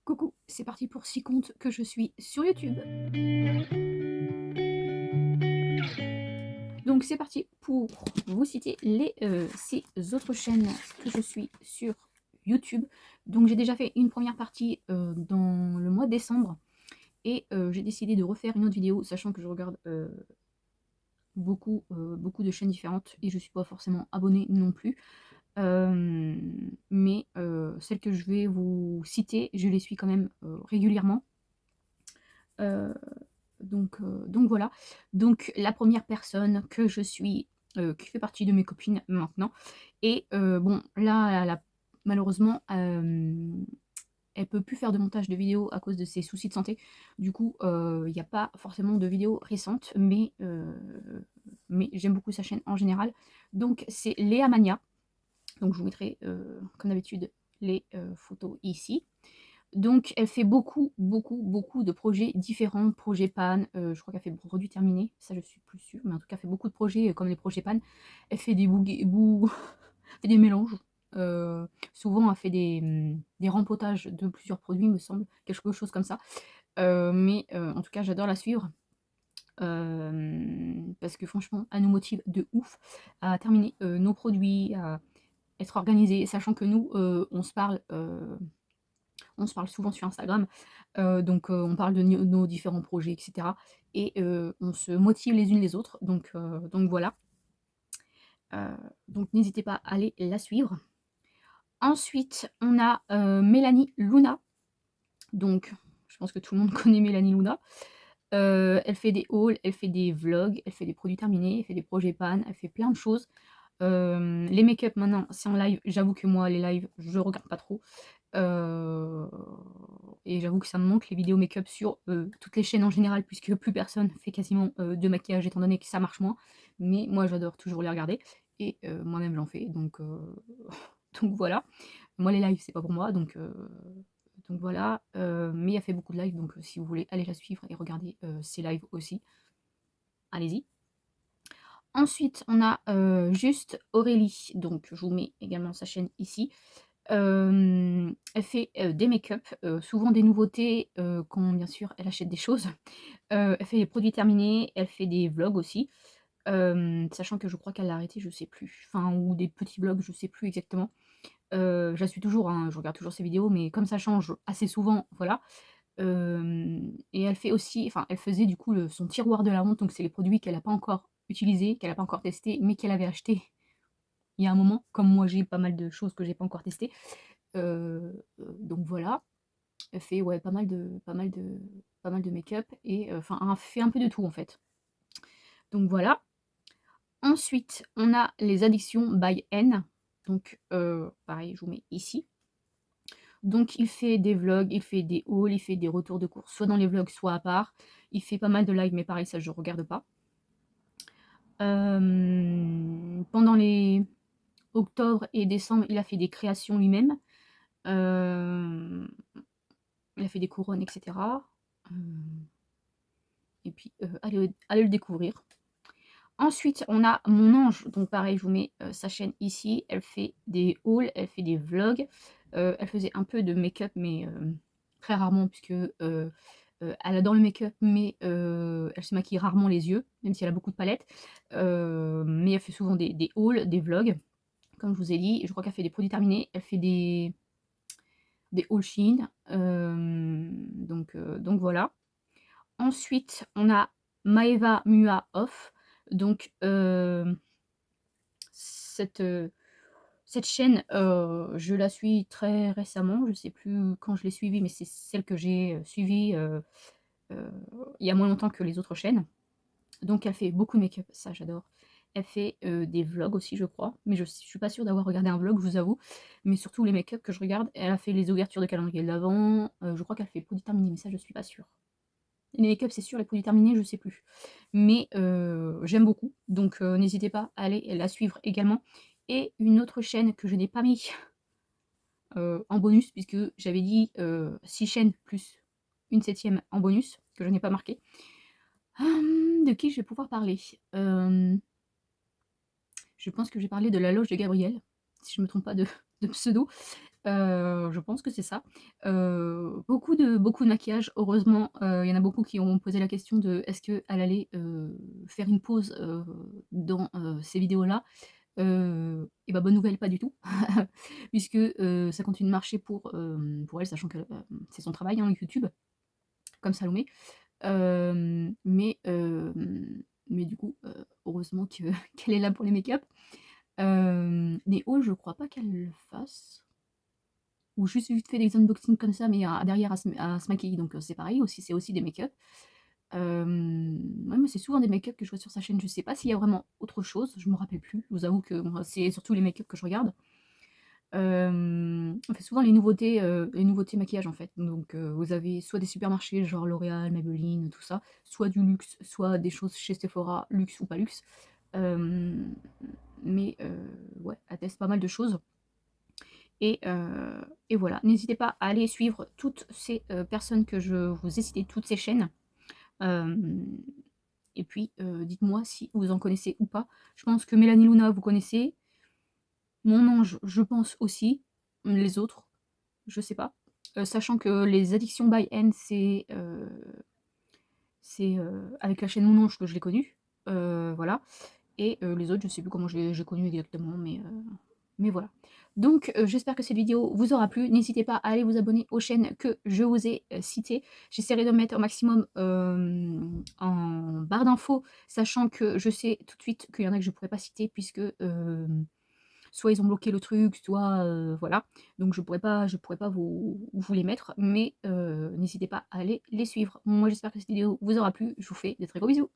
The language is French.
Coucou, c'est parti pour 6 comptes que je suis sur YouTube. Donc c'est parti pour vous citer les 6 autres chaînes que je suis sur YouTube. Donc j'ai déjà fait une première partie dans le mois de décembre et j'ai décidé de refaire une autre vidéo, sachant que je regarde beaucoup de chaînes différentes et je suis pas forcément abonnée non plus. Mais celles que je vais vous citer, je les suis quand même régulièrement. Donc voilà. Donc la première personne que je suis, qui fait partie de mes copines maintenant. Et bon, là, malheureusement, elle peut plus faire de montage de vidéos à cause de ses soucis de santé. Du coup, il n'y a pas forcément de vidéos récentes, mais j'aime beaucoup sa chaîne en général. Donc c'est Léa Mania. Donc je vous mettrai, comme d'habitude, les photos ici. Donc elle fait beaucoup de projets différents, projets PAN, je crois qu'elle fait produits terminés, ça je suis plus sûre, mais en tout cas elle fait beaucoup de projets comme les projets PAN. Elle fait des fait des mélanges, souvent elle fait des rempotages de plusieurs produits, me semble, quelque chose comme ça. En tout cas j'adore la suivre, parce que franchement elle nous motive de ouf à terminer nos produits, à être organisés, sachant que nous, on se parle souvent sur Instagram, donc on parle de nos différents projets, et cetera. Et on se motive les unes les autres, donc voilà. Donc n'hésitez pas à aller la suivre. Ensuite, on a Mélanie Luna. Donc, je pense que tout le monde connaît Mélanie Luna. Elle fait des hauls, elle fait des vlogs, elle fait des produits terminés, elle fait des projets pan, elle fait plein de choses. Les make-up maintenant, c'est en live. J'avoue que moi, les lives, je regarde pas trop. Et j'avoue que ça me manque les vidéos make-up sur toutes les chaînes en général, puisque plus personne fait quasiment de maquillage, étant donné que ça marche moins. Mais moi, j'adore toujours les regarder. Et moi-même, j'en fais. Donc, donc voilà. Moi, les lives, c'est pas pour moi. Donc voilà. Mais elle fait beaucoup de lives. Donc si vous voulez, allez la suivre et regarder ses lives aussi. Allez-y. Ensuite, on a juste Aurélie. Donc, je vous mets également sa chaîne ici. Elle fait des make-up, souvent des nouveautés quand bien sûr elle achète des choses. Elle fait des produits terminés, elle fait des vlogs aussi, sachant que je crois qu'elle l'a arrêté, je sais plus. Enfin, ou des petits vlogs, je sais plus exactement. Je la suis toujours, hein, je regarde toujours ses vidéos, mais comme ça change assez souvent, voilà. Et elle fait aussi, enfin, elle faisait du coup son tiroir de la honte, donc c'est les produits qu'elle n'a pas encore utilisés, qu'elle n'a pas encore testés, mais qu'elle avait acheté il y a un moment. Comme moi, j'ai pas mal de choses que j'ai pas encore testées. Donc voilà. Elle fait ouais, pas mal de make-up et enfin, elle fait un peu de tout en fait. Donc voilà. Ensuite, on a les addictions by N. Donc pareil, je vous mets ici. Donc il fait des vlogs, il fait des hauls, il fait des retours de course, soit dans les vlogs, soit à part. Il fait pas mal de live, mais pareil, ça je regarde pas. Pendant les octobre et décembre, il a fait des créations lui-même. Il a fait des couronnes, etc. Et puis, allez le découvrir. Ensuite, on a Mon Ange. Donc pareil, je vous mets sa chaîne ici. Elle fait des hauls, elle fait des vlogs. Elle faisait un peu de make-up, mais très rarement, puisque elle adore le make-up, mais elle se maquille rarement les yeux, même si elle a beaucoup de palettes. Mais elle fait souvent des hauls, des vlogs, comme je vous ai dit. Je crois qu'elle fait des produits terminés. Elle fait des hauls Shein. Donc voilà. Ensuite, on a Maeva Mua Off. Donc, cette chaîne, je la suis très récemment. Je sais plus quand je l'ai suivie, mais c'est celle que j'ai suivie il y a moins longtemps que les autres chaînes. Donc, elle fait beaucoup de make-up, ça j'adore. Elle fait des vlogs aussi, je crois, mais je suis pas sûre d'avoir regardé un vlog, je vous avoue. Mais surtout les make-up que je regarde, elle a fait les ouvertures de calendrier de l'Avent. Je crois qu'elle fait produits terminés, mais ça je suis pas sûre. Les make-up, c'est sûr, les produits terminés, je sais plus. Mais j'aime beaucoup, donc n'hésitez pas à aller la suivre également. Et une autre chaîne que je n'ai pas mis en bonus, puisque j'avais dit 6 chaînes plus une 7e en bonus, que je n'ai pas marqué. De qui je vais pouvoir parler? Je pense que j'ai parlé de la loge de Gabriel, si je ne me trompe pas de pseudo. Je pense que c'est ça. Beaucoup de maquillage. Heureusement, il y en a beaucoup qui ont posé la question de est-ce qu'elle allait, faire une pause, dans, ces vidéos-là? Et bah, bonne nouvelle, pas du tout. Puisque, ça continue de marcher pour elle, sachant que, c'est son travail, hein, YouTube, comme Salomé. Mais du coup, heureusement que qu'elle est là pour les make-up. Les hauls, je crois pas qu'elle le fasse. Ou juste vite fait des unboxings comme ça, mais derrière à se maquiller, donc c'est pareil aussi, c'est aussi des make-up. Ouais, mais c'est souvent des make-up que je vois sur sa chaîne. Je sais pas s'il y a vraiment autre chose, je me rappelle plus. Je vous avoue que moi, c'est surtout les make-up que je regarde. On fait souvent les nouveautés maquillage, en fait. Donc vous avez soit des supermarchés genre L'Oréal, Maybelline, tout ça, soit du luxe, soit des choses chez Sephora, luxe ou pas luxe. Hem, ouais, elle teste pas mal de choses. Et voilà, n'hésitez pas à aller suivre toutes ces, personnes que je vous ai citées, toutes ces chaînes. Hem et puis, dites-moi si vous en connaissez ou pas. Je pense que Mélanie Luna, vous connaissez. Mon Ange, je pense aussi. Les autres, je sais pas. Sachant que les Addictions by N, avec la chaîne Mon Ange que je l'ai connue. Voilà. Et les autres, je sais plus comment j'ai connu exactement, mais voilà. Donc j'espère que cette vidéo vous aura plu. N'hésitez pas à aller vous abonner aux chaînes que je vous ai, citées. J'essaierai de mettre au maximum, en barre d'infos, sachant que je sais tout de suite qu'il y en a que je pourrais pas citer puisque, soit ils ont bloqué le truc, soit, voilà. Donc je pourrais pas vous les mettre, mais n'hésitez pas à aller les suivre. Moi j'espère que cette vidéo vous aura plu. Je vous fais de très gros bisous.